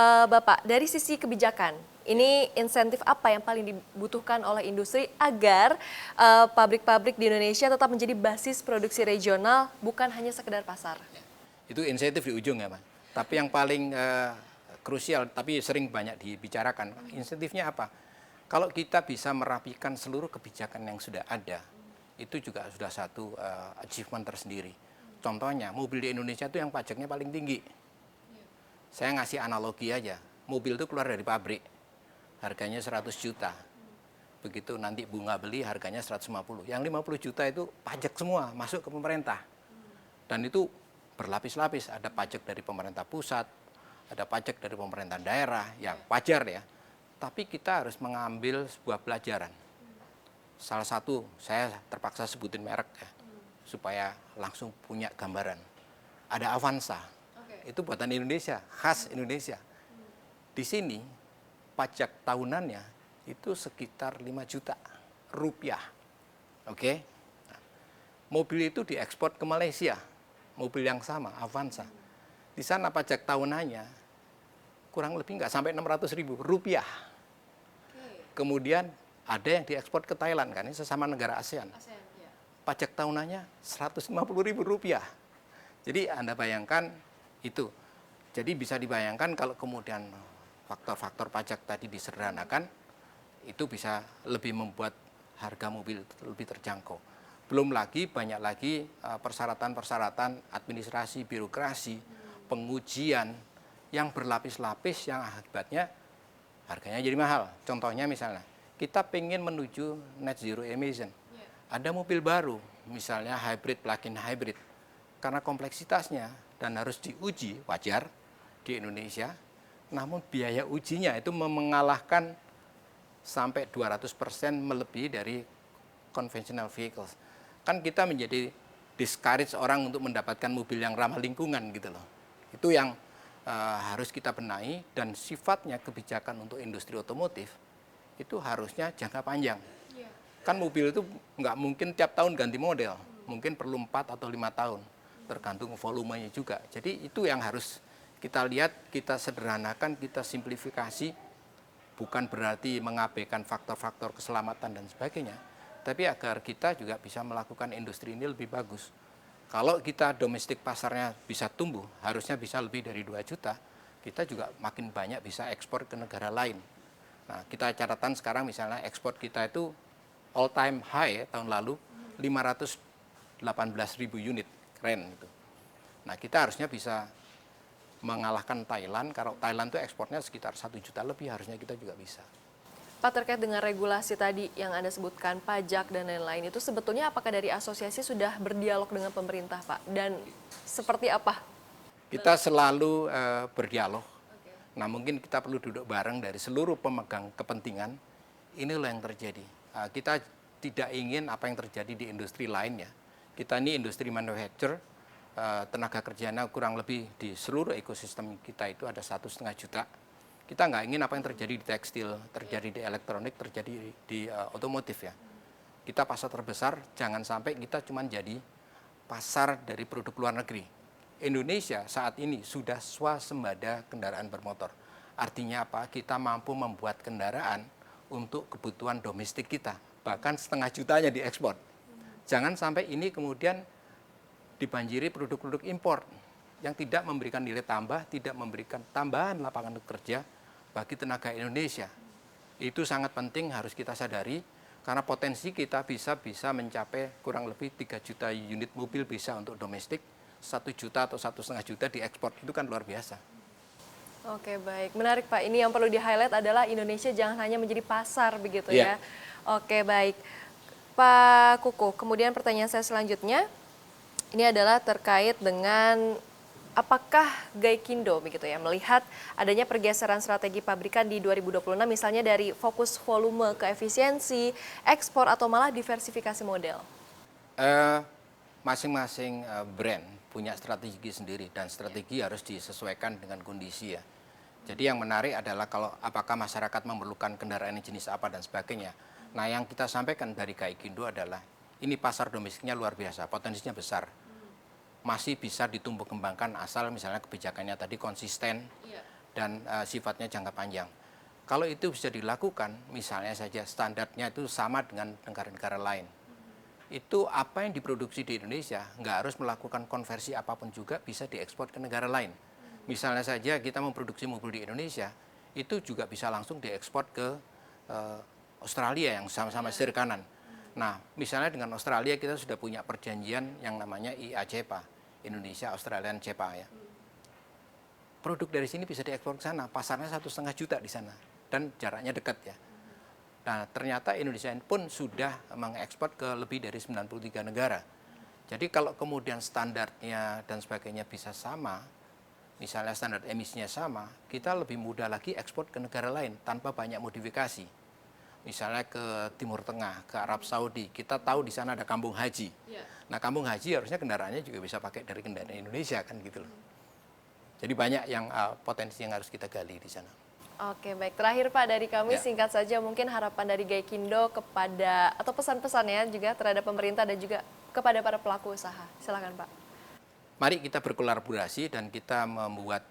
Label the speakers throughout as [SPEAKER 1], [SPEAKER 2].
[SPEAKER 1] Bapak, dari sisi kebijakan, ini insentif apa yang paling dibutuhkan oleh industri agar pabrik-pabrik di Indonesia tetap menjadi basis produksi regional, bukan hanya sekedar pasar?
[SPEAKER 2] Itu insentif di ujung ya, Mas. Tapi yang paling krusial, tapi sering banyak dibicarakan, insentifnya apa? Kalau kita bisa merapikan seluruh kebijakan yang sudah ada, itu juga sudah satu achievement tersendiri. Contohnya, mobil di Indonesia itu yang pajaknya paling tinggi. Saya ngasih analogi aja, mobil itu keluar dari pabrik, harganya 100 juta. Begitu nanti bunga beli harganya 150. Yang 50 juta itu pajak semua masuk ke pemerintah. Dan itu berlapis-lapis, ada pajak dari pemerintah pusat, ada pajak dari pemerintah daerah, yang wajar ya. Tapi kita harus mengambil sebuah pelajaran. Salah satu, saya terpaksa sebutin merek ya, supaya langsung punya gambaran. Ada Avanza, itu buatan Indonesia, khas Indonesia. Di sini, pajak tahunannya itu sekitar 5 juta rupiah. Oke? Nah, mobil itu diekspor ke Malaysia, mobil yang sama, Avanza. Di sana pajak tahunannya kurang lebih nggak sampai 600.000 rupiah. Kemudian ada yang diekspor ke Thailand, kan ini sesama negara ASEAN. Pajak tahunannya 150.000 rupiah. Jadi Anda bayangkan itu. Jadi bisa dibayangkan kalau kemudian faktor-faktor pajak tadi disederhanakan, itu bisa lebih membuat harga mobil lebih terjangkau. Belum lagi banyak lagi persyaratan-persyaratan administrasi, birokrasi, pengujian yang berlapis-lapis yang akibatnya harganya jadi mahal. Contohnya misalnya, kita pengen menuju net zero emission. Ada mobil baru, misalnya hybrid, plug-in hybrid. Karena kompleksitasnya dan harus diuji, wajar di Indonesia, namun biaya ujinya itu mengalahkan sampai 200% melebihi dari conventional vehicles. Kan kita menjadi discourage orang untuk mendapatkan mobil yang ramah lingkungan gitu loh. Itu yang harus kita benahi, dan sifatnya kebijakan untuk industri otomotif itu harusnya jangka panjang. Kan mobil itu nggak mungkin tiap tahun ganti model, mungkin perlu 4 atau 5 tahun, tergantung volumenya juga. Jadi itu yang harus kita lihat, kita sederhanakan, kita simplifikasi, bukan berarti mengabaikan faktor-faktor keselamatan dan sebagainya, tapi agar kita juga bisa melakukan industri ini lebih bagus. Kalau kita domestik pasarnya bisa tumbuh, harusnya bisa lebih dari 2 juta, kita juga makin banyak bisa ekspor ke negara lain. Nah, kita catatan sekarang misalnya ekspor kita itu all time high ya, tahun lalu 518.000 unit, keren itu. Nah, kita harusnya bisa mengalahkan Thailand. Kalau Thailand itu ekspornya sekitar 1 juta lebih, harusnya kita juga bisa.
[SPEAKER 1] Pak, terkait dengan regulasi tadi yang Anda sebutkan, pajak dan lain-lain, itu sebetulnya apakah dari asosiasi sudah berdialog dengan pemerintah, Pak? Dan seperti apa?
[SPEAKER 2] Kita selalu berdialog. Nah, mungkin kita perlu duduk bareng dari seluruh pemegang kepentingan. Inilah yang terjadi. Kita tidak ingin apa yang terjadi di industri lain ya. Kita ini industri manufacture, tenaga kerjanya kurang lebih di seluruh ekosistem kita itu ada 1,5 juta. Kita nggak ingin apa yang terjadi di tekstil, terjadi di elektronik, terjadi di otomotif ya. Kita pasar terbesar, jangan sampai kita cuma jadi pasar dari produk luar negeri. Indonesia saat ini sudah swasembada kendaraan bermotor. Artinya apa? Kita mampu membuat kendaraan untuk kebutuhan domestik kita. Bahkan 1,5 jutanya diekspor. Jangan sampai ini kemudian dibanjiri produk-produk impor yang tidak memberikan nilai tambah, tidak memberikan tambahan lapangan kerja bagi tenaga Indonesia. Itu sangat penting, harus kita sadari, karena potensi kita bisa mencapai kurang lebih 3 juta unit mobil bisa untuk domestik, 1 juta atau 1,5 juta diekspor, itu kan luar biasa.
[SPEAKER 1] Oke, baik. Menarik, Pak. Ini yang perlu di-highlight adalah Indonesia jangan hanya menjadi pasar begitu ya. Oke, baik. Pak Kukuh, kemudian pertanyaan saya selanjutnya, ini adalah terkait dengan apakah Gaikindo begitu ya melihat adanya pergeseran strategi pabrikan di 2026 misalnya dari fokus volume ke efisiensi, ekspor atau malah diversifikasi model?
[SPEAKER 2] Masing-masing brand punya strategi sendiri dan strategi harus disesuaikan dengan kondisi ya. Jadi yang menarik adalah kalau apakah masyarakat memerlukan kendaraan jenis apa dan sebagainya. Nah, yang kita sampaikan dari Gaikindo adalah ini pasar domestiknya luar biasa, potensinya besar. Masih bisa ditumbuh kembangkan asal misalnya kebijakannya tadi konsisten dan sifatnya jangka panjang. Kalau itu bisa dilakukan, misalnya saja standarnya itu sama dengan negara-negara lain, itu apa yang diproduksi di Indonesia nggak harus melakukan konversi apapun juga bisa diekspor ke negara lain. Misalnya saja kita memproduksi mobil di Indonesia, itu juga bisa langsung diekspor ke Australia yang sama-sama setir kanan. Nah, misalnya dengan Australia kita sudah punya perjanjian yang namanya IACPA, Indonesia Australian CEPA ya. Produk dari sini bisa diekspor ke sana, pasarnya 1,5 juta di sana dan jaraknya dekat ya. Nah, ternyata Indonesia pun sudah mengekspor ke lebih dari 93 negara. Jadi kalau kemudian standarnya dan sebagainya bisa sama, misalnya standar emisinya sama, kita lebih mudah lagi ekspor ke negara lain tanpa banyak modifikasi. Misalnya ke Timur Tengah, ke Arab Saudi, kita tahu di sana ada kampung haji. Nah, kampung haji harusnya kendaraannya juga bisa pakai dari kendaraan Indonesia kan gitu loh. Jadi banyak yang potensi yang harus kita gali di sana.
[SPEAKER 1] Oke, baik. Terakhir Pak dari kami
[SPEAKER 2] Ya.
[SPEAKER 1] singkat saja mungkin harapan dari Gaikindo kepada atau pesan-pesannya juga terhadap pemerintah dan juga kepada para pelaku usaha. Silakan Pak.
[SPEAKER 2] Mari kita berkolaborasi dan kita membuat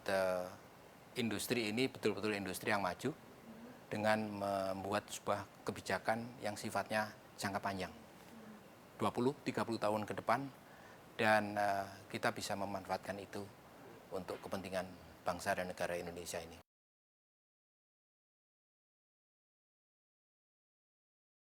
[SPEAKER 2] industri ini betul-betul industri yang maju dengan membuat sebuah kebijakan yang sifatnya jangka panjang. 20-30 tahun ke depan dan kita bisa memanfaatkan itu untuk kepentingan bangsa dan negara Indonesia ini.